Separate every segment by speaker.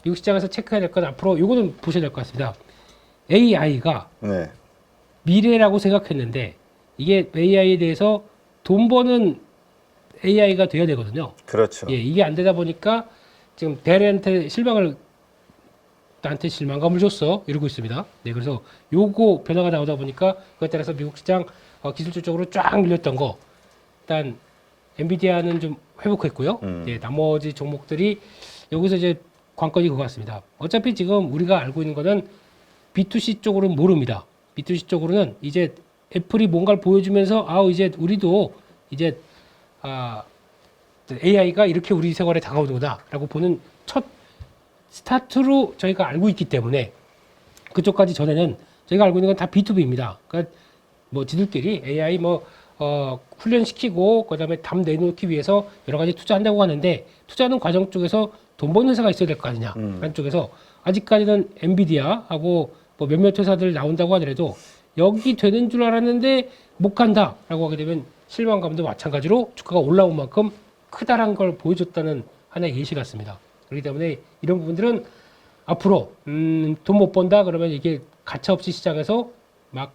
Speaker 1: 미국 시장에서 체크해야 될 건 앞으로 요거는 보셔야 될 것 같습니다. AI가
Speaker 2: 네.
Speaker 1: 미래라고 생각했는데 이게 AI에 대해서 돈 버는 AI가 돼야 되거든요.
Speaker 2: 그렇죠.
Speaker 1: 예, 이게 안 되다 보니까 지금 대한한테 나한테 실망감을 줬어 이러고 있습니다. 네, 그래서 요거 변화가 나오다 보니까 그에 따라서 미국 시장 기술적으로 쫙 밀렸던 거 일단 엔비디아는 좀 회복했고요. 예, 나머지 종목들이 여기서 이제 관건이 그거 같습니다. 어차피 지금 우리가 알고 있는 거는 B2C 쪽으로는 모릅니다. B2C 쪽으로는 이제 애플이 뭔가를 보여주면서 이제 우리도 이제 AI가 이렇게 우리 생활에 다가오는구나라고 보는 첫 스타트로 저희가 알고 있기 때문에 그쪽까지 전에는 저희가 알고 있는 건 다 B2B입니다. 그러니까 뭐 지들끼리 AI 훈련시키고 그다음에 답 내놓기 위해서 여러 가지 투자한다고 하는데 투자하는 과정 쪽에서 돈 버는 회사가 있어야 될 거 아니냐 하는 쪽에서 아직까지는 엔비디아하고 뭐 몇몇 회사들 나온다고 하더라도 여기 되는 줄 알았는데 못 간다라고 하게 되면 실망감도 마찬가지로 주가가 올라온 만큼 크다란 걸 보여줬다는 하나의 예시 같습니다. 그렇기 때문에 이런 부분들은 앞으로 돈 못 번다 그러면 이게 가차없이 시장에서 막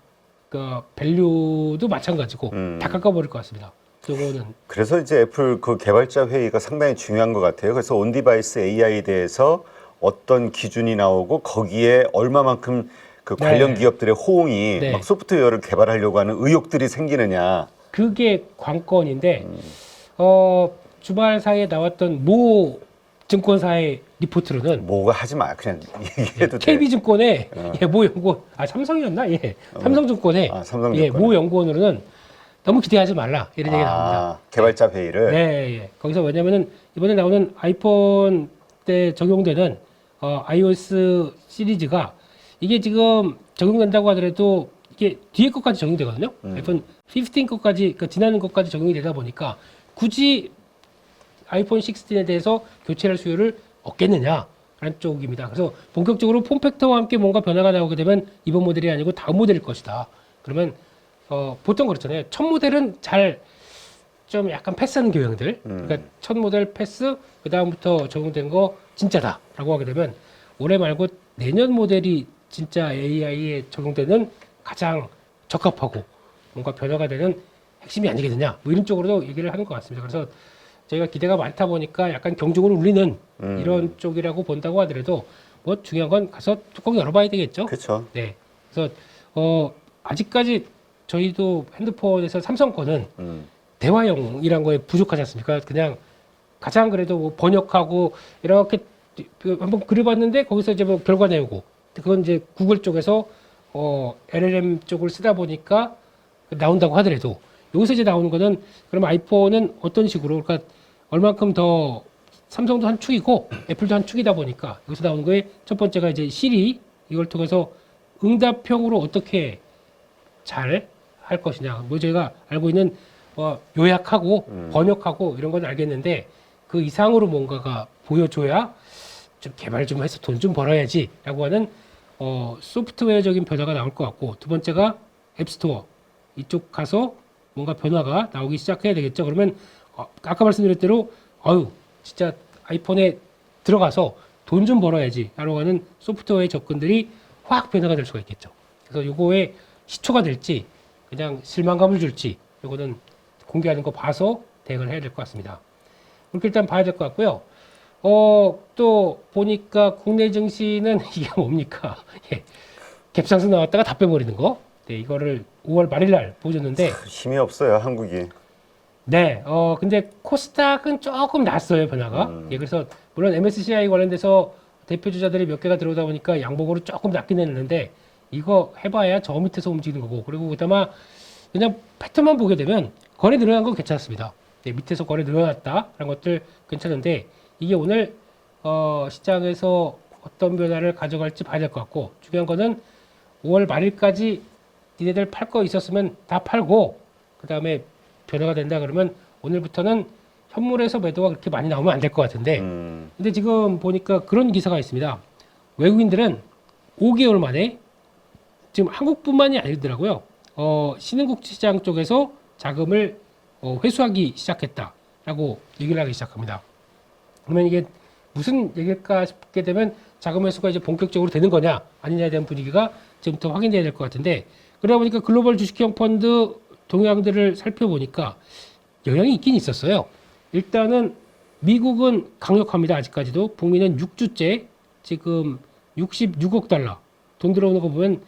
Speaker 1: 밸류도 마찬가지고 다 깎아버릴 것 같습니다. 요거는
Speaker 2: 그래서 이제 애플 그 개발자 회의가 상당히 중요한 것 같아요. 그래서 온디바이스 AI에 대해서 어떤 기준이 나오고 거기에 얼마만큼 그 관련
Speaker 1: 네.
Speaker 2: 기업들의 호응이
Speaker 1: 네.
Speaker 2: 막 소프트웨어를 개발하려고 하는 의욕들이 생기느냐.
Speaker 1: 그게 관건인데 주말 사이에 나왔던 모 증권사의 리포트로는
Speaker 2: 뭐가 하지 마. 그냥 얘기해도 돼.
Speaker 1: KB증권의 모 연구원 삼성이었나? 삼성증권의
Speaker 2: 삼성증권에.
Speaker 1: 모 연구원으로는 너무 기대하지 말라 이런 얘기 나옵니다.
Speaker 2: 개발자 회의를.
Speaker 1: 네, 거기서 왜냐면은 이번에 나오는 아이폰 때 적용되는 iOS 시리즈가 이게 지금 적용된다고 하더라도 이게 뒤에 것까지 적용되거든요. 아이폰 15 것까지, 그러니까 지나는 것까지 적용이 되다 보니까 굳이 아이폰 16에 대해서 교체할 수요를 얻겠느냐라는 쪽입니다. 그래서 본격적으로 폼팩터와 함께 뭔가 변화가 나오게 되면 이번 모델이 아니고 다음 모델일 것이다. 그러면 보통 그렇잖아요. 첫 모델은 잘 좀 약간 패스하는 경향들. 그러니까 첫 모델 패스, 그 다음부터 적용된 거 진짜다라고 하게 되면 올해 말고 내년 모델이 진짜 AI에 적용되는 가장 적합하고 뭔가 변화가 되는 핵심이 아니겠느냐. 뭐 이런 쪽으로도 얘기를 하는 것 같습니다. 그래서 저희가 기대가 많다 보니까 약간 경종을 울리는 이런 쪽이라고 본다고 하더라도 뭐 중요한 건 가서 뚜껑 열어봐야 되겠죠.
Speaker 2: 그렇죠.
Speaker 1: 네. 그래서 아직까지 저희도 핸드폰에서 삼성 거는 대화형이란 거에 부족하지 않습니까? 그냥 가장 그래도 뭐 번역하고 이렇게 한번 그려봤는데 거기서 이제 뭐 결과 내오고 그건 이제 구글 쪽에서 LLM 쪽을 쓰다 보니까 나온다고 하더라도 여기서 이제 나오는 거는 그럼 아이폰은 어떤 식으로 그러니까 얼만큼 더 삼성도 한 축이고 애플도 한 축이다 보니까 여기서 나오는 거에 첫 번째가 이제 시리 이걸 통해서 응답형으로 어떻게 잘 할 것이냐. 뭐 저희가 알고 있는 요약하고 번역하고 이런 건 알겠는데 그 이상으로 뭔가가 보여줘야 좀 개발 좀 해서 돈 좀 벌어야지라고 하는 소프트웨어적인 변화가 나올 것 같고 두 번째가 앱스토어 이쪽 가서 뭔가 변화가 나오기 시작해야 되겠죠. 그러면 아까 말씀드렸 대로 진짜 아이폰에 들어가서 돈 좀 벌어야지라고 하는 소프트웨어의 접근들이 확 변화가 될 수가 있겠죠. 그래서 요거에 시초가 될지 그냥 실망감을 줄지 요거는 공개하는 거 봐서 대응을 해야 될 것 같습니다. 그렇게 일단 봐야 될 것 같고요. 또 보니까 국내 증시는 이게 뭡니까? 예. 갭상승 나왔다가 다 빼버리는 거. 네, 이거를 5월 말일 날 보여줬는데
Speaker 2: 힘이 없어요, 한국이.
Speaker 1: 네, 근데 코스닥은 조금 났어요, 변화가. 예, 그래서 물론 MSCI 관련돼서 대표 주자들이 몇 개가 들어오다 보니까 양봉으로 조금 낮긴 했는데 이거 해봐야 저 밑에서 움직이는 거고 그리고 그다음에 그냥 패턴만 보게 되면 거래 늘어난 건 괜찮습니다. 네, 밑에서 거래 늘어났다라는 것들 괜찮은데 이게 오늘 시장에서 어떤 변화를 가져갈지 봐야 될 것 같고 중요한 거는 5월 말일까지 니네들 팔 거 있었으면 다 팔고 그 다음에 변화가 된다 그러면 오늘부터는 현물에서 매도가 그렇게 많이 나오면 안 될 것 같은데 근데 지금 보니까 그런 기사가 있습니다. 외국인들은 5개월 만에 지금 한국뿐만이 아니더라고요. 신흥국 시장 쪽에서 자금을 회수하기 시작했다라고 얘기를 하기 시작합니다. 그러면 이게 무슨 얘기일까 싶게 되면 자금 회수가 이제 본격적으로 되는 거냐 아니냐에 대한 분위기가 지금부터 확인돼야 될 것 같은데 그러다 보니까 글로벌 주식형 펀드 동향들을 살펴보니까 영향이 있긴 있었어요. 일단은 미국은 강력합니다. 아직까지도 북미는 6주째 지금 66억 달러 돈 들어오는 거 보면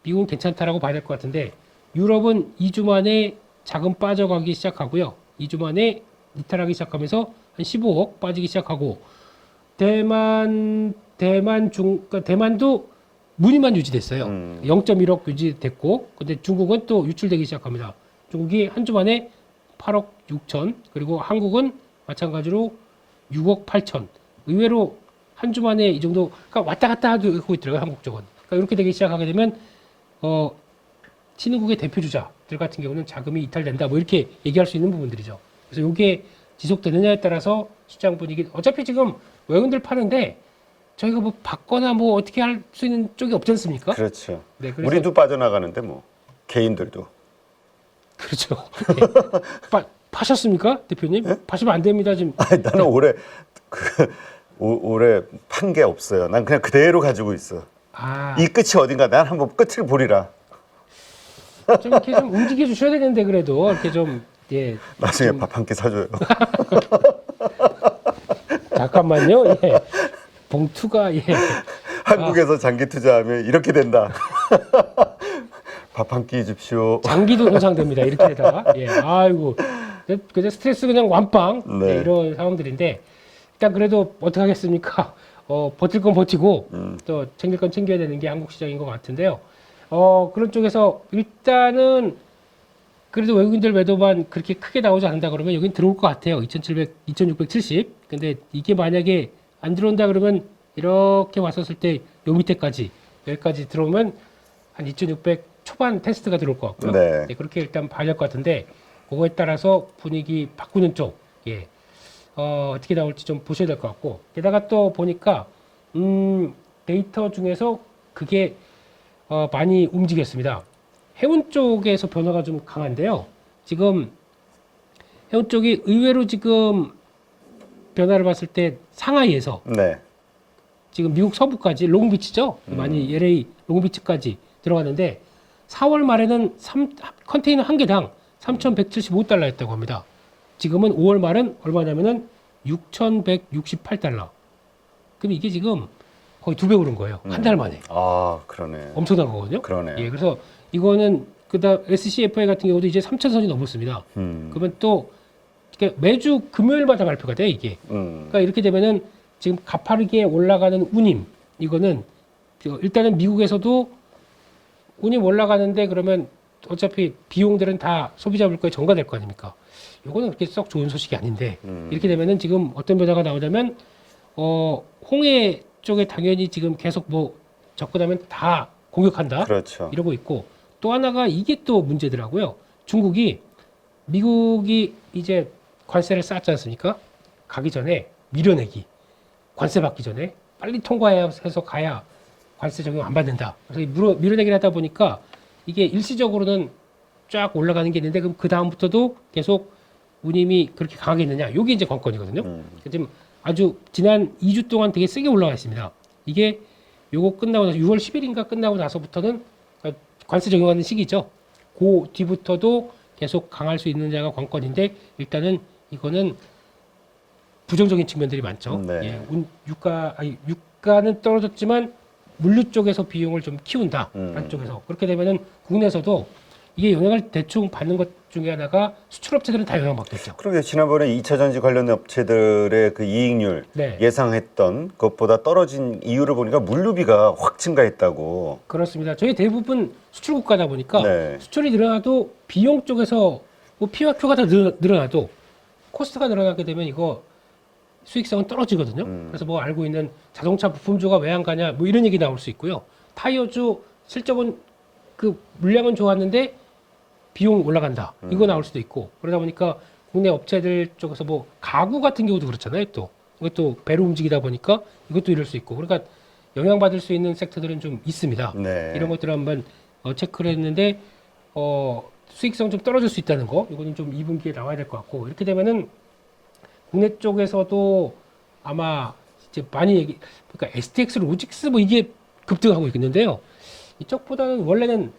Speaker 1: 미국은 괜찮다라고 봐야 될 것 같은데 유럽은 2주 만에 자금 빠져가기 시작하고요. 2주 만에 이탈하기 시작하면서 한 15억 빠지기 시작하고 그러니까 대만도 무늬만 유지됐어요. 0.1억 유지됐고 근데 중국은 또 유출되기 시작합니다. 중국이 한 주 만에 8억 6천 그리고 한국은 마찬가지로 6억 8천 의외로 한 주 만에 이 정도 그러니까 왔다 갔다 하고 있더라고요. 한국 쪽은. 그러니까 이렇게 되기 시작하게 되면 신흥국의 대표 주자들 같은 경우는 자금이 이탈된다 뭐 이렇게 얘기할 수 있는 부분들이죠. 그래서 이게 지속되느냐에 따라서 시장 분위기 어차피 지금 외국인들 파는데 저희가 뭐 받거나 뭐 어떻게 할 수 있는 쪽이 없지 않습니까?
Speaker 2: 그렇죠.
Speaker 1: 네, 그래서
Speaker 2: 우리도 빠져나가는데 뭐 개인들도.
Speaker 1: 그렇죠. 네. 파셨습니까, 대표님? 파시면 안 됩니다 지금.
Speaker 2: 아니, 나는 올해 올해 판 게 없어요. 난 그냥 그대로 가지고 있어.
Speaker 1: 아,
Speaker 2: 이 끝이 어딘가 난 한번 끝을 보리라.
Speaker 1: 좀 이렇게 좀 움직여 주셔야 되는데 그래도 이렇게 좀 예.
Speaker 2: 나중에 밥 한 끼 사줘요.
Speaker 1: 잠깐만요. 예. 봉투가 예.
Speaker 2: 한국에서 장기 투자하면 이렇게 된다. 밥 한 끼 줍시오.
Speaker 1: 장기도 손상됩니다. 이렇게 되다가 예. 아이고. 그냥 스트레스 그냥 완빵
Speaker 2: 네.
Speaker 1: 네, 이런 상황들인데 일단 그래도 어떻게 하겠습니까? 버틸 건 버티고 또 챙길 건 챙겨야 되는 게 한국 시장인 것 같은데요. 그런 쪽에서 일단은 그래도 외국인들 매도만 그렇게 크게 나오지 않는다 그러면 여긴 들어올 것 같아요. 2670. 근데 이게 만약에 안 들어온다 그러면 이렇게 왔었을 때 요 밑에까지 여기까지 들어오면 한 2600 초반 테스트가 들어올 것 같고요.
Speaker 2: 네.
Speaker 1: 네, 그렇게 일단 봐야 될 것 같은데 그거에 따라서 분위기 바꾸는 쪽 예. 어떻게 나올지 좀 보셔야 될 것 같고 게다가 또 보니까 데이터 중에서 그게 많이 움직였습니다. 해운 쪽에서 변화가 좀 강한데요. 지금 해운 쪽이 의외로 지금 변화를 봤을 때 상하이에서
Speaker 2: 네.
Speaker 1: 지금 미국 서부까지 롱비치죠. 많이 LA 롱비치까지 들어갔는데 4월 말에는 컨테이너 한 개당 3,175달러였다고 합니다. 지금은 5월 말은 얼마냐면은 6,168달러. 그럼 이게 지금 거의 2배 오른 거예요. 한 달 만에.
Speaker 2: 아, 그러네.
Speaker 1: 엄청난 거거든요.
Speaker 2: 그러네.
Speaker 1: 예, 그래서 이거는 그다음 SCFI 같은 경우도 이제 3,000선이 넘었습니다. 그러면 또 그러니까 매주 금요일마다 발표가 돼 이게. 그러니까 이렇게 되면은 지금 가파르게 올라가는 운임 이거는 일단은 미국에서도 운임 올라가는데 그러면 어차피 비용들은 다 소비자 물가에 전가될 거 아닙니까? 이거는 그렇게 썩 좋은 소식이 아닌데 이렇게 되면은 지금 어떤 변화가 나오냐면 홍해 쪽에 당연히 지금 계속 뭐 접근하면 다 공격한다.
Speaker 2: 그렇죠.
Speaker 1: 이러고 있고 또 하나가 이게 또 문제더라고요. 미국이 이제 관세를 쌓았지 않습니까? 가기 전에 밀어내기. 관세 받기 전에 빨리 통과해서 가야 관세 적용 안 받는다. 그래서 밀어내기를 하다 보니까 이게 일시적으로는 쫙 올라가는 게 있는데 그럼 그 다음부터도 계속 운임이 그렇게 강하게 있느냐? 이게 이제 관건이거든요. 지금 아주 지난 2주 동안 되게 세게 올라가 있습니다. 이게 요거 끝나고 나서 6월 10일인가 끝나고 나서부터는 관세 적용하는 시기죠. 그 뒤부터도 계속 강할 수 있느냐가 관건인데 일단은 이거는 부정적인 측면들이 많죠.
Speaker 2: 네.
Speaker 1: 예, 유가는 떨어졌지만 물류 쪽에서 비용을 좀 키운다. 한쪽에서 그렇게 되면은 국내에서도 이게 영향을 대충 받는 것 중에 하나가 수출업체들은 다 영향받겠죠.
Speaker 2: 그러게 지난번에 2차 전지 관련 업체들의 그 이익률
Speaker 1: 네.
Speaker 2: 예상했던 것보다 떨어진 이유를 보니까 물류비가 확 증가했다고.
Speaker 1: 그렇습니다. 저희 대부분 수출 국가다 보니까
Speaker 2: 네.
Speaker 1: 수출이 늘어나도 비용 쪽에서 뭐 P와 Q가 다 늘어나도 코스트가 늘어나게 되면 이거 수익성은 떨어지거든요. 그래서 뭐 알고 있는 자동차 부품주가 왜 안 가냐 뭐 이런 얘기 나올 수 있고요. 타이어주 실적은 그 물량은 좋았는데 비용 올라간다. 이거 나올 수도 있고 그러다 보니까 국내 업체들 쪽에서 뭐 가구 같은 경우도 그렇잖아요. 또 이것도 배로 움직이다 보니까 이것도 이럴 수 있고 그러니까 영향받을 수 있는 섹터들은 좀 있습니다.
Speaker 2: 네.
Speaker 1: 이런 것들을 한번 체크를 했는데 수익성 좀 떨어질 수 있다는 거 이거는 좀 2분기에 나와야 될 것 같고 이렇게 되면은 국내 쪽에서도 아마 이제 많이 그러니까 STX 로직스 뭐 이게 급등하고 있는데요. 이쪽보다는 원래는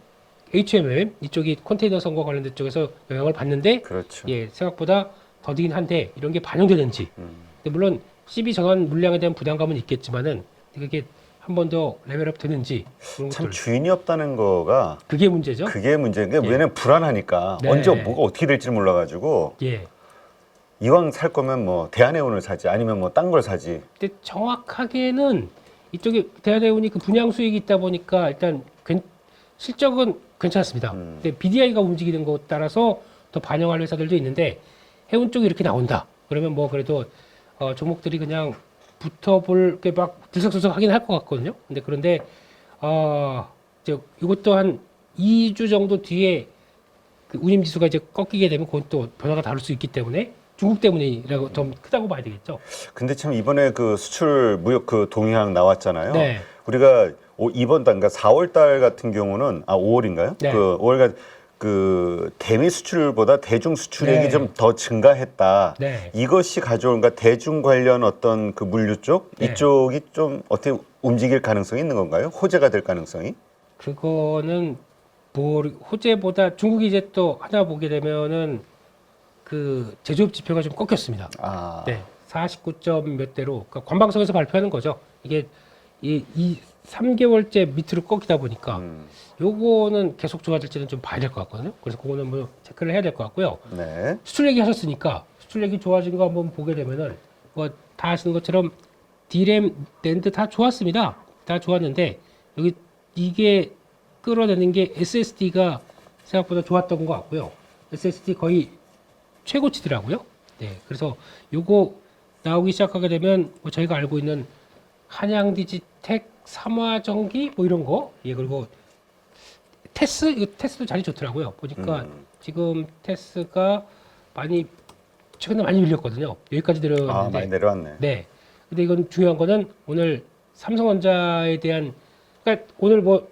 Speaker 1: HMM 이쪽이 컨테이너 선과 관련된 쪽에서 영향을 받는데
Speaker 2: 그렇죠.
Speaker 1: 예, 생각보다 더디긴 한데 이런 게 반영되는지. 근데 물론 CB 전환 물량에 대한 부담감은 있겠지만은 이게 한 번 더 레벨업 되는지 그런
Speaker 2: 참
Speaker 1: 것들.
Speaker 2: 주인이 없다는 거가
Speaker 1: 그게 문제죠.
Speaker 2: 그게 문제인 게
Speaker 1: 예.
Speaker 2: 왜냐면 불안하니까
Speaker 1: 네.
Speaker 2: 언제 뭐가 어떻게 될지 몰라가지고
Speaker 1: 예.
Speaker 2: 이왕 살 거면 뭐 대한해운을 사지 아니면 뭐 딴 걸 사지.
Speaker 1: 근데 정확하게는 이쪽에 대한해운이 그 분양 수익이 있다 보니까 일단 실적은 괜찮습니다. 근데 BDI가 움직이는 것 따라서 더 반영할 회사들도 있는데 해운 쪽이 이렇게 나온다. 그러면 뭐 그래도 종목들이 그냥 붙어볼 게 막 들썩들썩 하긴 할 것 같거든요. 그런데 이것도 한 2주 정도 뒤에 그 운임 지수가 이제 꺾이게 되면 그건 또 변화가 다를 수 있기 때문에 중국 때문이라고 좀 크다고 봐야 되겠죠.
Speaker 2: 근데 참 이번에 그 수출 무역 그 동향 나왔잖아요.
Speaker 1: 네.
Speaker 2: 우리가 이번 달 그러니까 4월 달 같은 경우는 5월인가요?
Speaker 1: 네.
Speaker 2: 그 5월간 그 대미 수출보다 대중 수출액이
Speaker 1: 네.
Speaker 2: 좀 더 증가했다.
Speaker 1: 네.
Speaker 2: 이것이 가져온 그러니까 대중 관련 어떤 그 물류 쪽
Speaker 1: 네.
Speaker 2: 이쪽이 좀 어떻게 움직일 가능성이 있는 건가요? 호재가 될 가능성이?
Speaker 1: 그거는 뭐 호재보다 중국이 이제 또 하나 보게 되면은 그 제조업 지표가 좀 꺾였습니다.
Speaker 2: 아.
Speaker 1: 네, 49점 몇 대로 그러니까 관방성에서 발표하는 거죠. 이게 이 3개월째 밑으로 꺾이다 보니까 요거는 계속 좋아질지는 좀 봐야 될 것 같거든요. 그래서 그거는 뭐 체크를 해야 될 것 같고요.
Speaker 2: 네.
Speaker 1: 수출 얘기 하셨으니까 수출 얘기 좋아진 거 한번 보게 되면은 뭐 다 아시는 것처럼 D램, 낸드 다 좋았습니다. 다 좋았는데 여기 이게 끌어내는 게 SSD가 생각보다 좋았던 것 같고요. SSD 거의 최고치더라고요. 네, 그래서 요거 나오기 시작하게 되면 뭐 저희가 알고 있는 한양디지텍, 삼화전기 뭐 이런 거, 예 그리고 테스 이거 테스도 자리 좋더라고요. 보니까 지금 테스가 많이 최근에 많이 밀렸거든요. 여기까지
Speaker 2: 아,
Speaker 1: 내려왔는데,
Speaker 2: 많이 내려왔네.
Speaker 1: 네. 근데 이건 중요한 거는 오늘 삼성전자에 대한 그러니까 오늘 뭐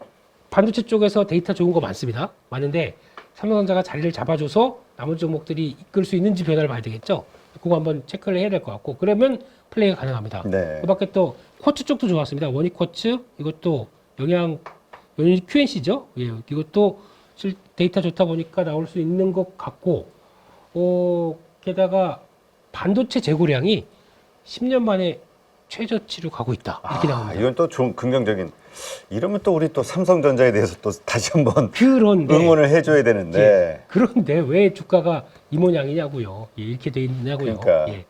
Speaker 1: 반도체 쪽에서 데이터 좋은 거 많습니다. 많은데 삼성전자가 자리를 잡아줘서 나머지 종목들이 이끌 수 있는지 변화를 봐야 되겠죠. 그거 한번 체크를 해야 될 것 같고 그러면 플레이가 가능합니다.
Speaker 2: 네.
Speaker 1: 그밖에 또 쿼츠 쪽도 좋았습니다. 원익쿼츠 이것도 영양 QNC죠. 예, 이것도 데이터 좋다 보니까 나올 수 있는 것 같고 게다가 반도체 재고량이 10년 만에 최저치로 가고 있다. 이렇게 나옵니다.
Speaker 2: 이건 또 좀 긍정적인. 이러면 또 우리 또 삼성전자에 대해서 또 다시 한번
Speaker 1: 그런데
Speaker 2: 응원을 해줘야 되는데.
Speaker 1: 예, 그런데 왜 주가가 이 모양이냐고요. 예, 이렇게 돼 있냐고요.
Speaker 2: 그러니까.
Speaker 1: 예.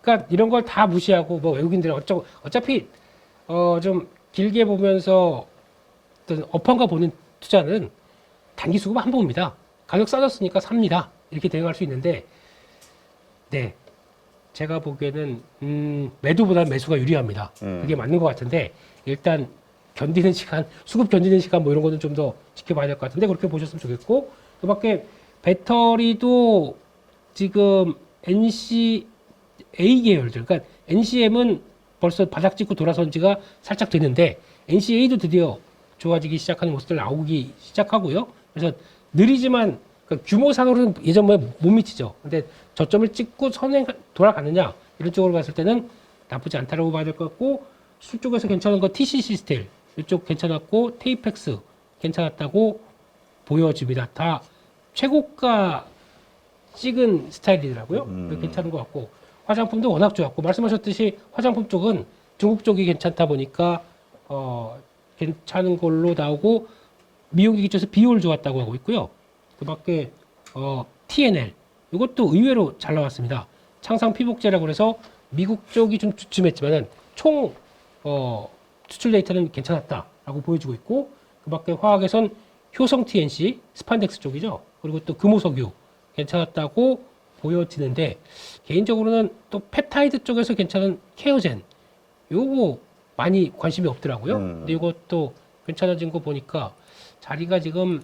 Speaker 1: 그러니까 이런 걸 다 무시하고 뭐 외국인들은 어차피 좀 길게 보면서 어떤 업황과 보는 투자는 단기 수급 한 번입니다. 가격 싸졌으니까 삽니다. 이렇게 대응할 수 있는데 네. 제가 보기에는 매도보다 매수가 유리합니다. 그게 맞는 것 같은데 일단 견디는 시간, 수급 견디는 시간 뭐 이런 거는 좀 더 지켜봐야 될 것 같은데 그렇게 보셨으면 좋겠고 그밖에 배터리도 지금 NCA 계열들, 그러니까 NCM은 벌써 바닥 찍고 돌아선 지가 살짝 되는데 NCA도 드디어 좋아지기 시작하는 모습들 나오기 시작하고요. 그래서 느리지만 그러니까 규모상으로는 예전에 못 미치죠. 근데 저점을 찍고 선행 돌아가느냐 이런 쪽으로 봤을 때는 나쁘지 않다라고 봐야 될 것 같고 수 쪽에서 괜찮은 거 TCC 스틸 이쪽 괜찮았고 테이펙스 괜찮았다고 보여집니다. 다 최고가 찍은 스타일이더라고요. 괜찮은 것 같고 화장품도 워낙 좋았고 말씀하셨듯이 화장품 쪽은 중국 쪽이 괜찮다 보니까 괜찮은 걸로 나오고 미용기기 쪽에서 비올 좋았다고 하고 있고요. 그밖에 TNL 이것도 의외로 잘 나왔습니다. 창상 피복제라고 해서 미국 쪽이 좀 주춤했지만은 총 수출 데이터는 괜찮았다라고 보여주고 있고 그밖에 화학에선 효성 TNC 스판덱스 쪽이죠. 그리고 또 금호석유 괜찮았다고 보여지는데 개인적으로는 또 펩타이드 쪽에서 괜찮은 케어젠 요거 많이 관심이 없더라고요. 근데 이것도 괜찮아진 거 보니까 자리가 지금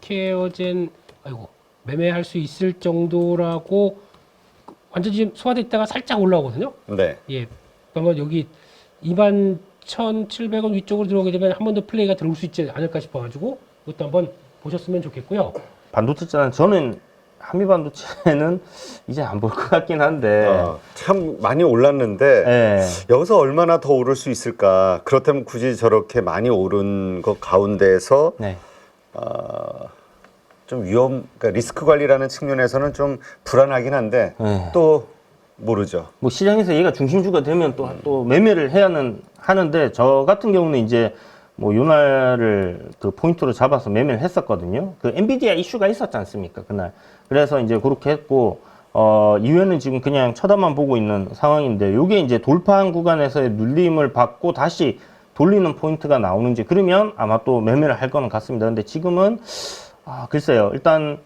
Speaker 1: 케어젠 매매할 수 있을 정도라고 완전 지금 소화됐다가 살짝 올라오거든요.
Speaker 2: 네.
Speaker 1: 예, 그러면 여기 21,700원 위쪽으로 들어오게 되면 한 번 더 플레이가 들어올 수 있지 않을까 싶어가지고 이것도 한번 보셨으면 좋겠고요.
Speaker 3: 반도체는 저는 한미반도체는 이제 안 볼 것 같긴 한데.
Speaker 2: 참 많이 올랐는데
Speaker 3: 네.
Speaker 2: 여기서 얼마나 더 오를 수 있을까? 그렇다면 굳이 저렇게 많이 오른 것 가운데에서
Speaker 3: 네.
Speaker 2: 좀 그러니까 리스크 관리라는 측면에서는 좀 불안하긴 한데
Speaker 3: 네.
Speaker 2: 또 모르죠.
Speaker 3: 뭐 시장에서 얘가 중심주가 되면 또 매매를 하는데 저 같은 경우는 이제 뭐 요날을 그 포인트로 잡아서 매매를 했었거든요. 그 엔비디아 이슈가 있었지 않습니까? 그날. 그래서 이제 그렇게 했고, 이후에는 지금 그냥 쳐다만 보고 있는 상황인데, 요게 이제 돌파한 구간에서의 눌림을 받고 다시 돌리는 포인트가 나오는지, 그러면 아마 또 매매를 할 거는 같습니다. 근데 지금은, 글쎄요. 일단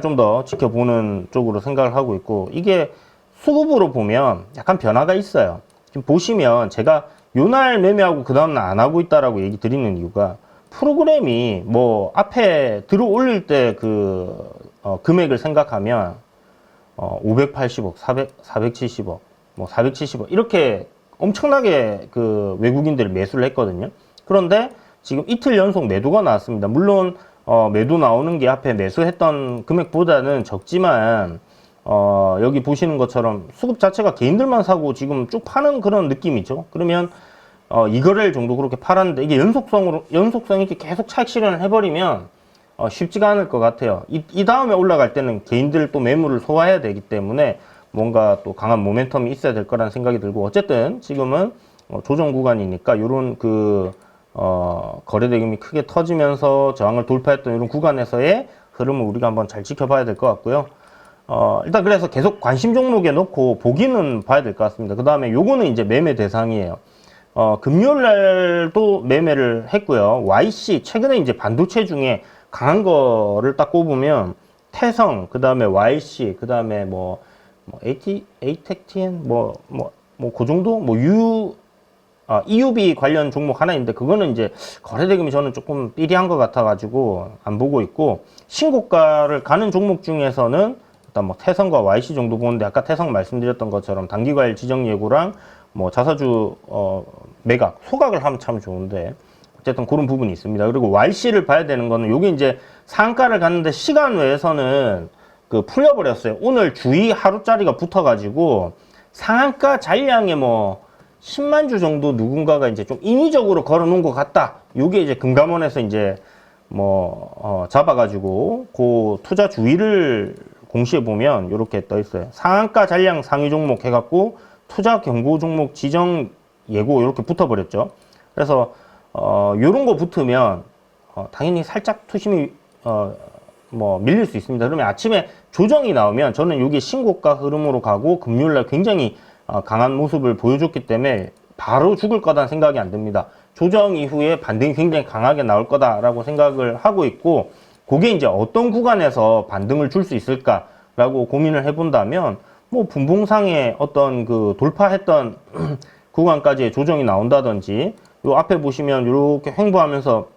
Speaker 3: 좀 더 지켜보는 쪽으로 생각을 하고 있고, 이게 수급으로 보면 약간 변화가 있어요. 지금 보시면 제가 요날 매매하고 그 다음날 안 하고 있다라고 얘기 드리는 이유가 프로그램이 뭐 앞에 들어 올릴 때 그 금액을 생각하면 580억, 470억, 뭐 470억 이렇게 엄청나게 그 외국인들이 매수를 했거든요. 그런데 지금 이틀 연속 매도가 나왔습니다. 물론 매도 나오는 게 앞에 매수했던 금액보다는 적지만 여기 보시는 것처럼 수급 자체가 개인들만 사고 지금 쭉 파는 그런 느낌이죠. 그러면 이거를 정도 그렇게 팔았는데 이게 연속성 있게 계속 차익 실현을 해버리면 쉽지가 않을 것 같아요. 이 다음에 올라갈 때는 개인들 또 매물을 소화해야 되기 때문에 뭔가 또 강한 모멘텀이 있어야 될 거라는 생각이 들고, 어쨌든 지금은 조정 구간이니까 요런 거래 대금이 크게 터지면서 저항을 돌파했던 이런 구간에서의 흐름을 우리가 한번 잘 지켜봐야 될 것 같고요. 일단 그래서 계속 관심 종목에 넣고 보기는 봐야 될 것 같습니다. 그 다음에 요거는 이제 매매 대상이에요. 금요일 날도 매매를 했고요. YC, 최근에 이제 반도체 중에 강한 거를 딱 꼽으면 태성, 그 다음에 YC, 그 다음에 ATN, 그 정도? EUB 관련 종목 하나 있는데, 그거는 이제 거래대금이 저는 조금 삐리한 것 같아가지고 안 보고 있고, 신고가를 가는 종목 중에서는 일단 뭐 태성과 YC 정도 보는데, 아까 태성 말씀드렸던 것처럼 단기과일 지정 예고랑 뭐 자사주 매각, 소각을 하면 참 좋은데, 어쨌든 그런 부분이 있습니다. 그리고 YC를 봐야 되는 거는 요게 이제 상가를 갔는데 시간 외에서는 그 풀려버렸어요. 오늘 주의 하루짜리가 붙어가지고 상한가 잔량에 뭐 10만 주 정도 누군가가 이제 좀 인위적으로 걸어놓은 것 같다. 요게 이제 금감원에서 이제 잡아가지고 그 투자 주의를 공시해 보면 요렇게 떠 있어요. 상한가 잔량 상위 종목 해갖고 투자 경고 종목 지정 예고 이렇게 붙어버렸죠. 그래서 요런 거 붙으면 당연히 살짝 투심이 밀릴 수 있습니다. 그러면 아침에 조정이 나오면 저는 이게 신고가 흐름으로 가고 금요일날 굉장히 강한 모습을 보여줬기 때문에 바로 죽을 거다는 생각이 안 듭니다. 조정 이후에 반등이 굉장히 강하게 나올 거다라고 생각을 하고 있고, 그게 이제 어떤 구간에서 반등을 줄 수 있을까라고 고민을 해본다면, 뭐 분봉상의 어떤 그 돌파했던 구간까지의 조정이 나온다든지, 요 앞에 보시면 이렇게 횡보하면서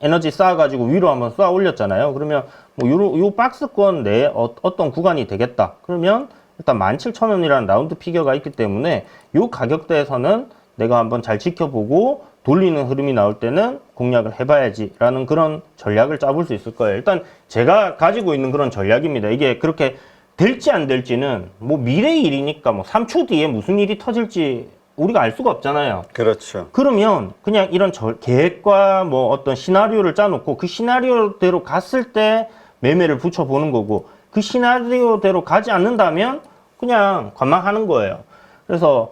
Speaker 3: 에너지 쌓아가지고 위로 한번 쌓아 올렸잖아요. 그러면 뭐 요 박스권 내에 어떤 구간이 되겠다. 그러면 일단 17,000원이라는 라운드 피겨가 있기 때문에 요 가격대에서는 내가 한번 잘 지켜보고 돌리는 흐름이 나올 때는 공략을 해봐야지 라는 그런 전략을 짜볼 수 있을 거예요. 일단 제가 가지고 있는 그런 전략입니다. 이게 그렇게 될지 안 될지는 뭐 미래의 일이니까 뭐 3초 뒤에 무슨 일이 터질지 우리가 알 수가 없잖아요.
Speaker 2: 그렇죠.
Speaker 3: 그러면 그냥 이런 계획과 뭐 어떤 시나리오를 짜놓고 그 시나리오대로 갔을 때 매매를 붙여보는 거고, 그 시나리오대로 가지 않는다면 그냥 관망하는 거예요. 그래서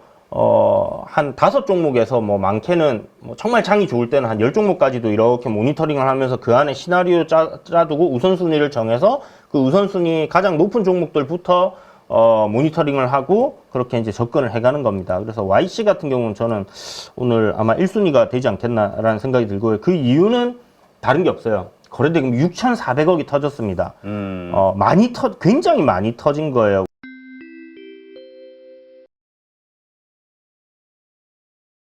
Speaker 3: 한 5종목에서 뭐 많게는 뭐 정말 장이 좋을 때는 한 10종목까지도 이렇게 모니터링을 하면서 그 안에 시나리오 짜두고 우선순위를 정해서 그 우선순위 가장 높은 종목들부터 모니터링을 하고 그렇게 이제 접근을 해가는 겁니다. 그래서 YC 같은 경우는 저는 오늘 아마 1순위가 되지 않겠나라는 생각이 들고요. 그 이유는 다른 게 없어요. 거래대금 6,400억이 터졌습니다. 굉장히 많이 터진 거예요.